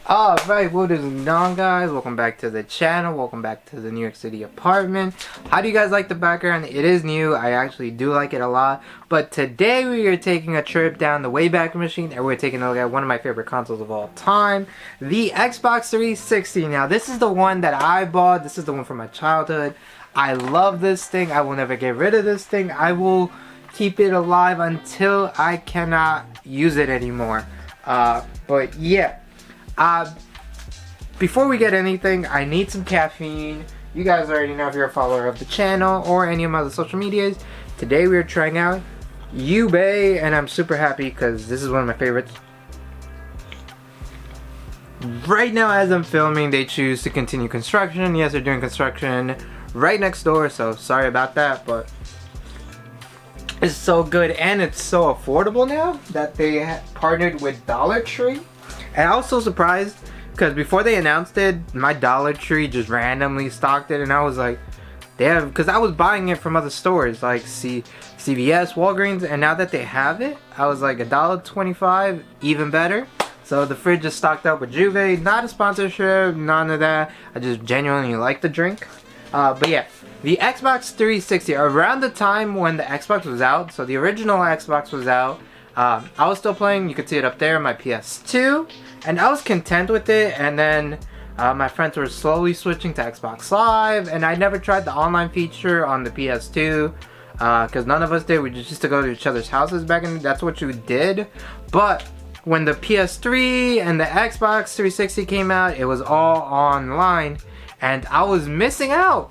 Alright, what is going on, guys? Welcome back to the channel. Welcome back to the New York City apartment. How do you guys like the background? It is new. I actually do like it a lot. But today we are taking a trip down the Wayback Machine and we're taking a look at one of my favorite consoles of all time, the Xbox 360. Now, this is the one that I bought. This is the one from my childhood. I love this thing. I will never get rid of this thing. I will keep it alive until I cannot use it anymore. But yeah. Before we get anything, I need some caffeine. You guys already know if you're a follower of the channel or any of my other social medias. Today we are trying out Yubei, and I'm super happy because this is one of my favorites. Right now, as I'm filming, they choose to continue construction. Yes, they're doing construction right next door, so sorry about that, but it's so good and it's so affordable now that they partnered with Dollar Tree. And I was so surprised because before they announced it, my Dollar Tree just randomly stocked it, and I was like, they have, because I was buying it from other stores like CVS, Walgreens, and now that they have it, I was like $1.25, even better. So the fridge is stocked up with Juve. Not a sponsorship, none of that. I just genuinely like the drink. But yeah, the Xbox 360, around the time when the Xbox was out, so the original Xbox was out, I was still playing. You could see it up there, my PS2, and I was content with it. And then my friends were slowly switching to Xbox Live, and I never tried the online feature on the PS2 because none of us did. We just used to go to each other's houses back in. That's what you did. But when the PS3 and the Xbox 360 came out, it was all online, and I was missing out.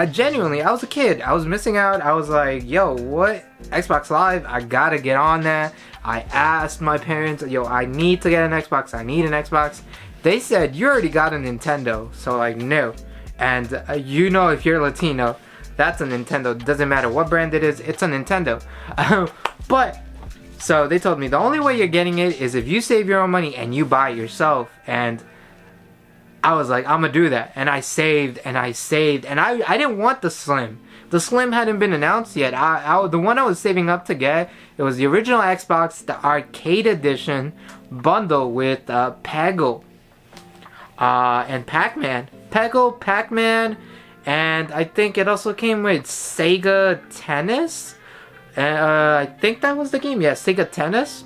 Genuinely, I was a kid. I was missing out. I was like, yo, what? Xbox Live? I gotta get on that. I asked my parents, yo, I need to get an Xbox. I need an Xbox. They said, you already got a Nintendo. So like, no. And you know, if you're Latino, that's a Nintendo. Doesn't matter what brand it is, it's a Nintendo. But, so they told me the only way you're getting it is if you save your own money and you buy it yourself. And I was like, I'm gonna do that. And I saved and I saved. And I didn't want the Slim. The Slim hadn't been announced yet. The one I was saving up to get, it was the original Xbox, the arcade edition bundle with Peggle and Pac-Man. Peggle, Pac-Man, and I think it also came with Sega Tennis. I think that was the game. Yeah, Sega Tennis.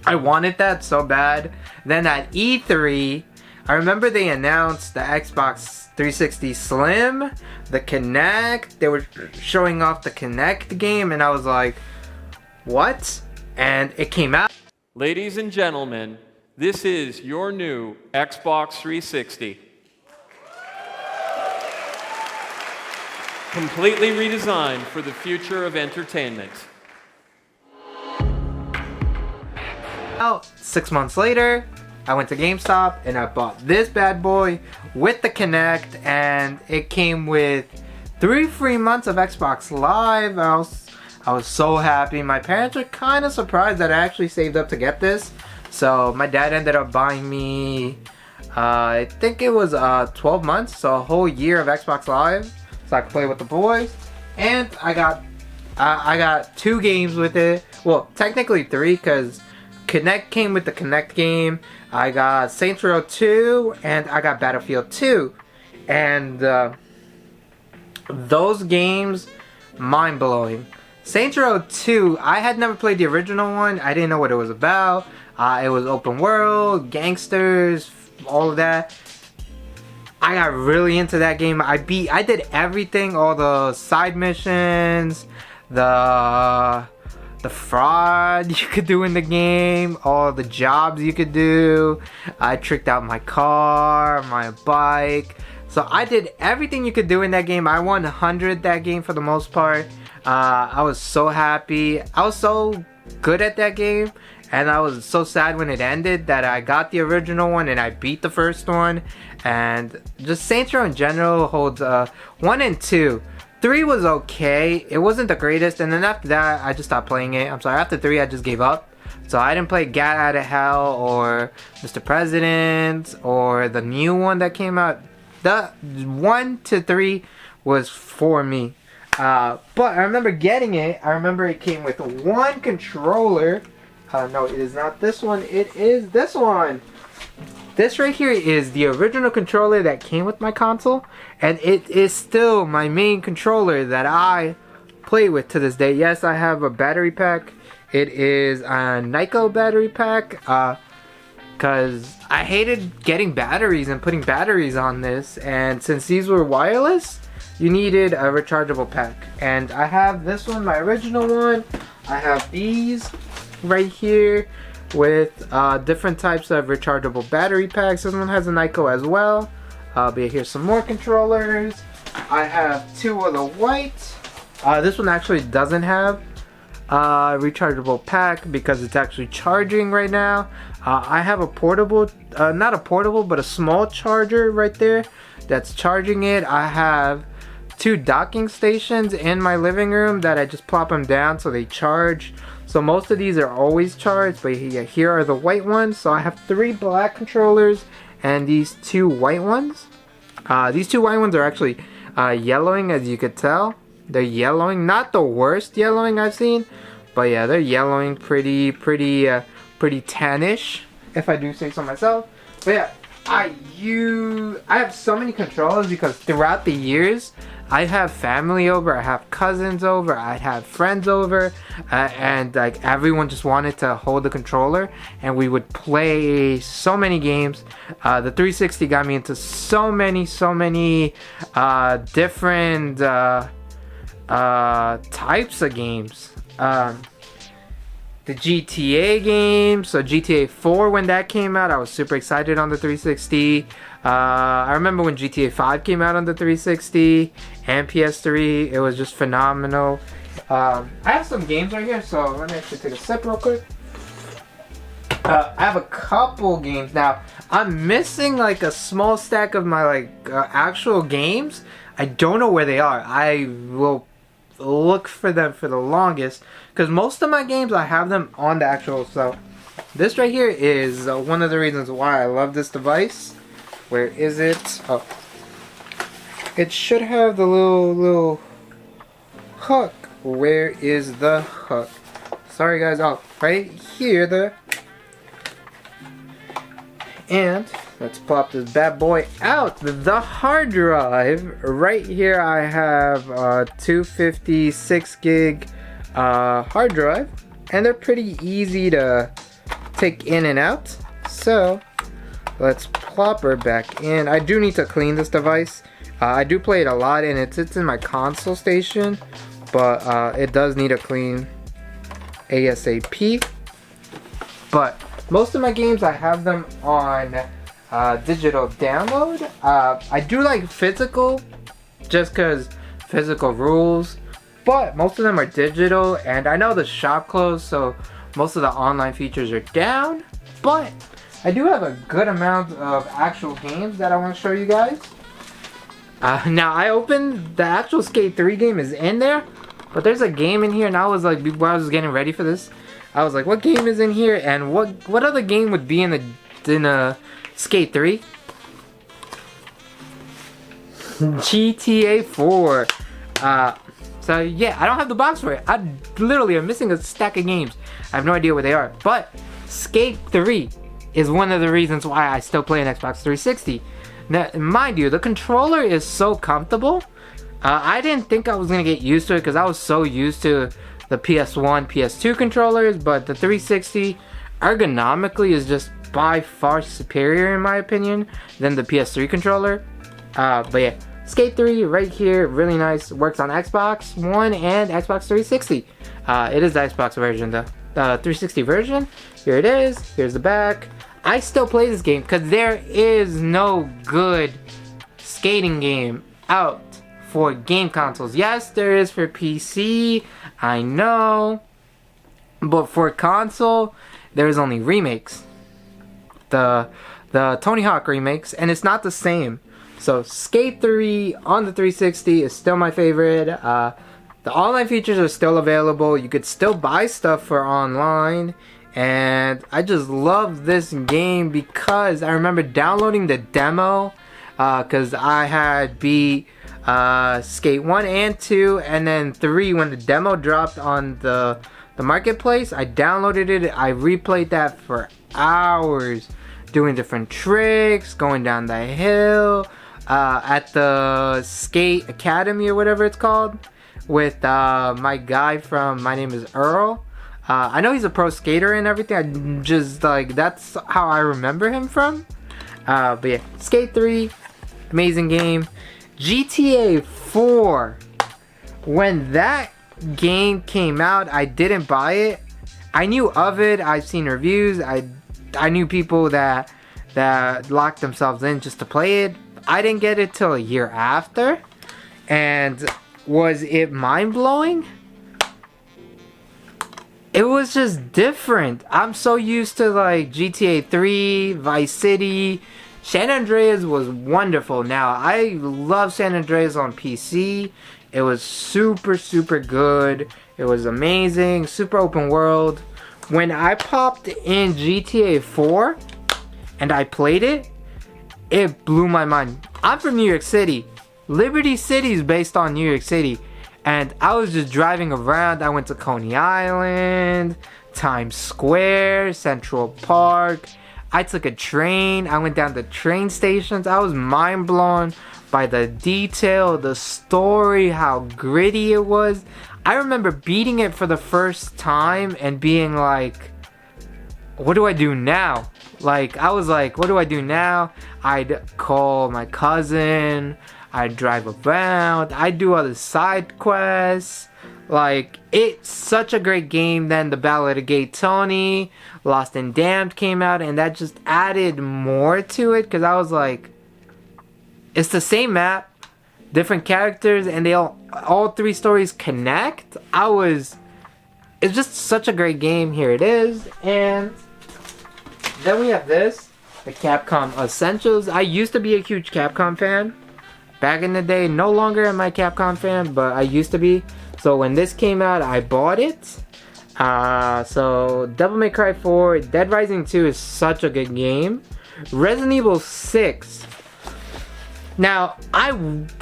I wanted that so bad. Then at E3, I remember they announced the Xbox 360 Slim, the Kinect. They were showing off the Kinect game, and I was like, what? And it came out. Ladies and gentlemen, this is your new Xbox 360. Completely redesigned for the future of entertainment. Out 6 months later, I went to GameStop and I bought this bad boy with the Kinect, and it came with 3 free months of Xbox Live. I was so happy. My parents were kind of surprised that I actually saved up to get this. So my dad ended up buying me, I think it was 12 months, so a whole year of Xbox Live, so I could play with the boys. And I got 2 games with it. Well, technically 3, because Kinect came with the Kinect game. I got Saints Row 2 and I got Battlefield 2. And those games, mind-blowing. Saints Row 2, I had never played the original one. I didn't know what it was about. It was open world, gangsters, all of that. I got really into that game. I did everything, all the side missions, the fraud you could do in the game, all the jobs you could do. I tricked out my car, my bike. So I did everything you could do in that game. I won 100 that game for the most part. I was so happy. I was so good at that game, and I was so sad when it ended that I got the original one and I beat the first one. And just Saints Row in general holds 1 and 2. 3 was okay. It wasn't the greatest, and then after that, I just stopped playing it. I'm sorry, after 3, I just gave up. So I didn't play Gat Out of Hell or Mr. President or the new one that came out. The 1 to 3 was for me. But I remember getting it. I remember it came with 1 controller. No, it is not this one. It is this one. This right here is the original controller that came with my console, and it is still my main controller that I play with to this day. Yes, I have a battery pack. It is a Nyko battery pack, because I hated getting batteries and putting batteries on this, and since these were wireless, you needed a rechargeable pack. And I have this one, my original one. I have these right here with different types of rechargeable battery packs. This one has a Nyko as well. But here's some more controllers. I have two of the white. This one actually doesn't have rechargeable pack because it's actually charging right now. I have a portable, not a portable, but a small charger right there that's charging it. I have two docking stations in my living room that I just plop them down so they charge. So most of these are always charged, but here are the white ones. So I have 3 black controllers and these 2 white ones. These 2 white ones are actually yellowing, as you could tell. They're yellowing, not the worst yellowing I've seen, but yeah, they're yellowing pretty tannish, if I do say so myself. But yeah, I have so many controllers because throughout the years, I have family over, I have cousins over, I have friends over, and like everyone just wanted to hold the controller, and we would play so many games. The 360 got me into so many different types of games. The GTA games, so GTA 4 when that came out, I was super excited on the 360. I remember when GTA 5 came out on the 360 and PS3, it was just phenomenal. I have some games right here, so let me actually take a sip real quick. I have a couple games now. I'm missing like a small stack of my actual games. I don't know where they are. I will look for them for the longest because most of my games I have them on the actual. So this right here is one of the reasons why I love this device. Where is it? Oh, it should have the little hook. Where is the hook? Sorry guys. Oh, right here. And let's pop this bad boy out. The hard drive. Right here I have a 256 gig hard drive. And they're pretty easy to take in and out. So let's plop her back in. I do need to clean this device. I do play it a lot and it sits in my console station. But it does need a clean ASAP. But most of my games, I have them on digital download. I do like physical, just because physical rules. But most of them are digital, and I know the shop closed, so most of the online features are down. But I do have a good amount of actual games that I want to show you guys. Now, I opened the actual Skate 3 game is in there, but there's a game in here, and I was like, while I was getting ready for this, I was like, what game is in here, and what other game would be in a Skate 3? GTA 4. So yeah, I don't have the box for it. I literally am missing a stack of games. I have no idea where they are. But Skate 3 is one of the reasons why I still play an Xbox 360. Now, mind you, the controller is so comfortable. I didn't think I was gonna get used to it because I was so used to the PS1, PS2 controllers, but the 360 ergonomically is just by far superior in my opinion than the PS3 controller. But yeah, Skate 3 right here, really nice. Works on Xbox One and Xbox 360. It is the Xbox version though. The 360 version, here it is. Here's the back. I still play this game because there is no good skating game out for game consoles. Yes, there is for PC, I know, but for console, there's only remakes. The Tony Hawk remakes, and it's not the same. So Skate 3 on the 360 is still my favorite. The online features are still available. You could still buy stuff for online. And I just love this game because I remember downloading the demo because I had beat Skate 1 and 2 and then 3 when the demo dropped on the marketplace. I downloaded it. I replayed that for hours doing different tricks, going down the hill, at the skate academy or whatever it's called, with my guy from My Name is Earl. I know he's a pro skater and everything. I just like, that's how I remember him from. But yeah, Skate 3, amazing game. GTA 4. When that game came out, I didn't buy it. I knew of it. I've seen reviews. I knew people that locked themselves in just to play it. I didn't get it till a year after. And was it mind-blowing? It was just different. I'm so used to like GTA 3, Vice City. San Andreas was wonderful. Now, I love San Andreas on PC. It was super, super good. It was amazing. Super open world. When I popped in GTA 4 and I played it, it blew my mind. I'm from New York City. Liberty City is based on New York City. And I was just driving around. I went to Coney Island, Times Square, Central Park. I took a train. I went down to train stations. I was mind blown by the detail, the story, how gritty it was. I remember beating it for the first time and being like, what do I do now? Like, I was like, what do I do now? I'd call my cousin. I'd drive around. I'd do other side quests. Like, it's such a great game. Then the Ballad of Gay Tony, Lost and Damned came out, and that just added more to it, because I was like, it's the same map, different characters, and they all three stories connect. It's just such a great game. Here it is. And then we have this, the Capcom Essentials. I used to be a huge Capcom fan back in the day. No longer am I a Capcom fan, but I used to be. So when this came out, I bought it. So Devil May Cry 4, Dead Rising 2 is such a good game. Resident Evil 6. Now, I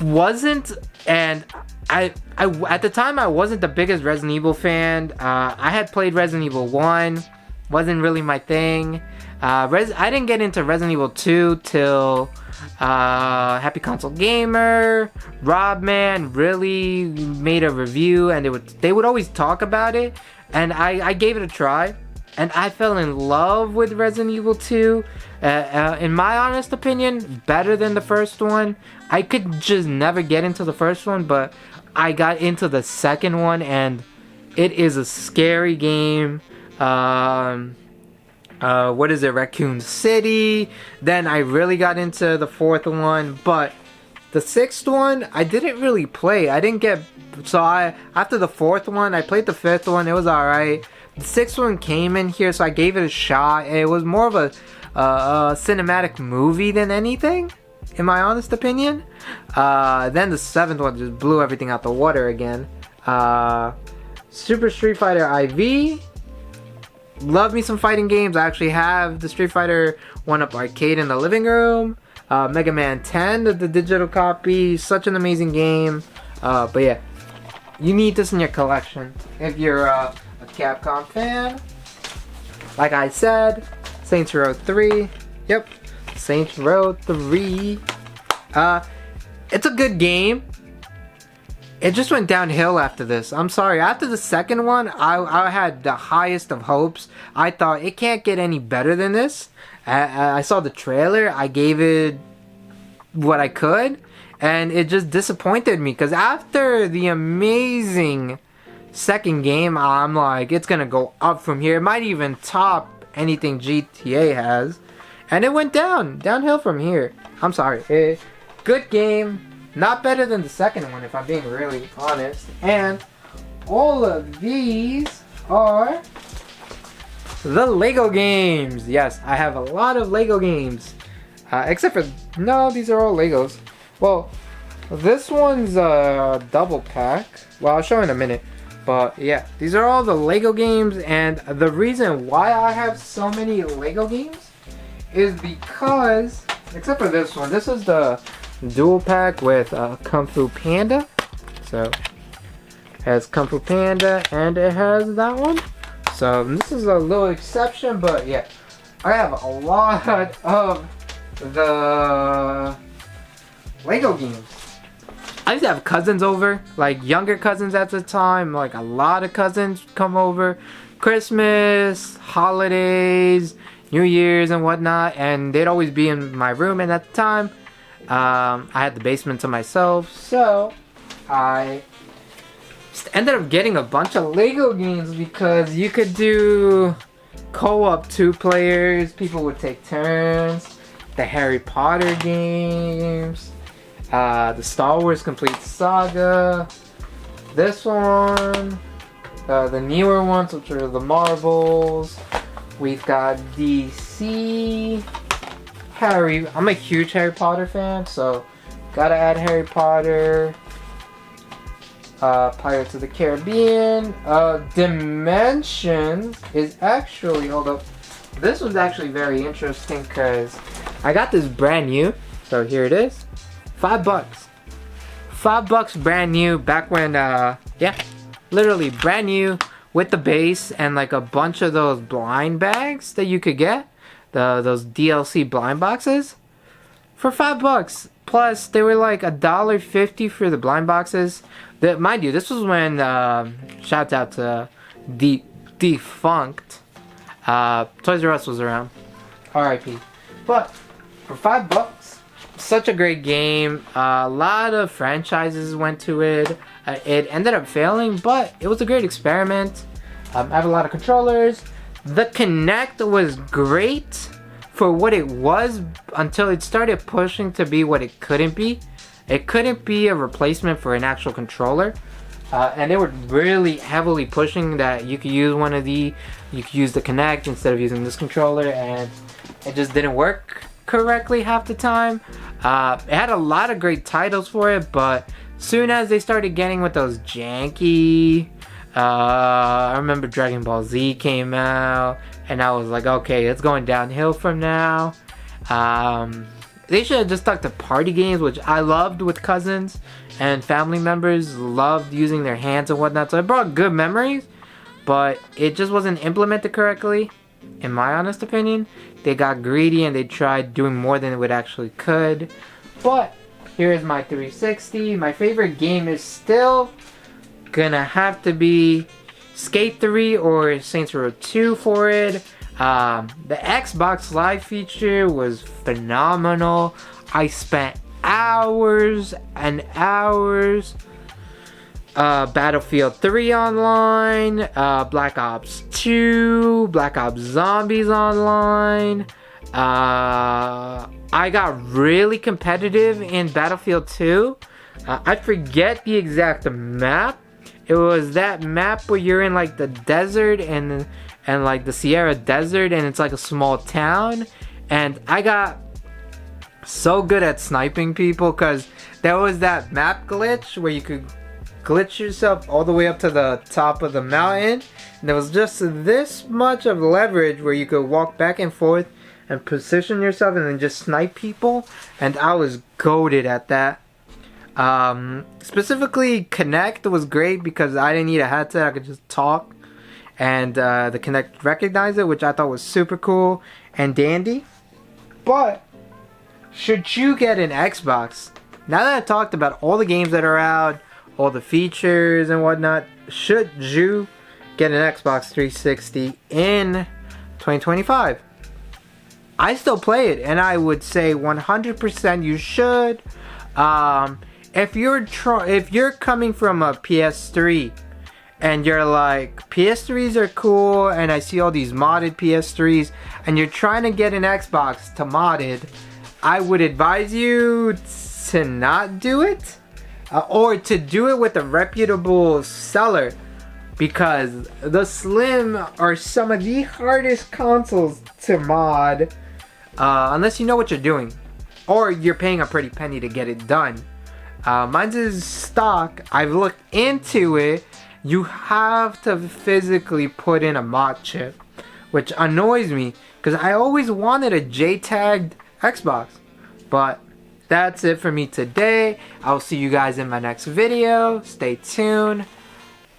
wasn't, and I at the time I wasn't the biggest Resident Evil fan. I had played Resident Evil 1, wasn't really my thing. I didn't get into Resident Evil 2 till Happy Console Gamer, Robman really made a review, and they would always talk about it, and I gave it a try, and I fell in love with Resident Evil 2. In my honest opinion, better than the first one. I could just never get into the first one, but I got into the second one, and it is a scary game. What is it, Raccoon City. Then I really got into the fourth one, but the sixth one I didn't really play. After the fourth one, I played the fifth one. It was alright. The sixth one came in here, so I gave it a shot. It was more of a cinematic movie than anything, in my honest opinion. Then the seventh one just blew everything out the water again. Super Street Fighter IV. Love me some fighting games. I actually have the Street Fighter 1-Up arcade in the living room. Mega Man 10, the digital copy. Such an amazing game. But yeah, you need this in your collection if you're a Capcom fan. Like I said, Saints Row 3. Yep, Saints Row 3. It's a good game. It just went downhill after this. I'm sorry. After the second one, I had the highest of hopes. I thought it can't get any better than this. I saw the trailer. I gave it what I could. And it just disappointed me. Because after the amazing second game, I'm like, it's going to go up from here. It might even top anything GTA has. And it went downhill from here. I'm sorry. Good game. Not better than the second one, if I'm being really honest. And all of these are the Lego games. Yes, I have a lot of Lego games. Except for, no, these are all Legos. Well, this one's a double pack. Well, I'll show in a minute. But yeah, these are all the Lego games. And the reason why I have so many Lego games is because, except for this one, this is the dual pack with Kung Fu Panda. So it has Kung Fu Panda and it has that one. So this is a little exception, but yeah, I have a lot of the Lego games. I used to have cousins over, like younger cousins at the time, like a lot of cousins come over. Christmas, holidays, New Year's and whatnot, and they'd always be in my room, and at the time, I had the basement to myself, so I just ended up getting a bunch of Lego games because you could do co-op 2 players, people would take turns, the Harry Potter games, the Star Wars Complete Saga, this one, the newer ones, which are the Marvels. We've got DC, Harry. I'm a huge Harry Potter fan, so gotta add Harry Potter. Pirates of the Caribbean. Dimensions is actually, hold up. This was actually very interesting because I got this brand new. So here it is. $5. $5 brand new back when, yeah, literally brand new with the base and like a bunch of those blind bags that you could get. Those DLC blind boxes for $5. Plus, they were like $1.50 for the blind boxes. Mind you, this was when, shout out to defunct, Toys R Us was around. RIP. But, for $5, such a great game. A lot of franchises went to it. It ended up failing, but it was a great experiment. I have a lot of controllers. The Kinect was great for what it was until it started pushing to be what it couldn't be. It couldn't be a replacement for an actual controller. And they were really heavily pushing that you could use you could use the Kinect instead of using this controller, and it just didn't work correctly half the time. It had a lot of great titles for it, but soon as they started getting with those janky, I remember Dragon Ball Z came out, and I was like, okay, it's going downhill from now. They should have just stuck to party games, which I loved with cousins and family members. Loved using their hands and whatnot, so it brought good memories, but it just wasn't implemented correctly, in my honest opinion. They got greedy and they tried doing more than it actually could. But here's my 360. My favorite game is still gonna have to be Skate 3 or Saints Row 2 for it. The Xbox Live feature was phenomenal. I spent hours and hours. Battlefield 3 online, Black Ops 2, Black Ops Zombies online. I got really competitive in Battlefield 2. I forget the exact map. It was that map where you're in like the desert and like the Sierra Desert, and it's like a small town. And I got so good at sniping people because there was that map glitch where you could glitch yourself all the way up to the top of the mountain, and there was just this much of leverage where you could walk back and forth and position yourself and then just snipe people, and I was goated at that. Specifically Kinect was great because I didn't need a headset. I could just talk, and the Kinect recognized it, which I thought was super cool and dandy. But should you get an Xbox, now that I talked about all the games that are out, all the features and whatnot, should you get an Xbox 360 in 2025? I still play it, and I would say 100% you should. If you're coming from a PS3 and you're like, PS3s are cool and I see all these modded PS3s, and you're trying to get an Xbox to modded, I would advise you to not do it. Or to do it with a reputable seller, because the Slim are some of the hardest consoles to mod, unless you know what you're doing, or you're paying a pretty penny to get it done. Mine's is stock. I've looked into it. You have to physically put in a mod chip, which annoys me because I always wanted a J-tagged Xbox. But that's it for me today. I'll see you guys in my next video. Stay tuned.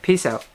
Peace out.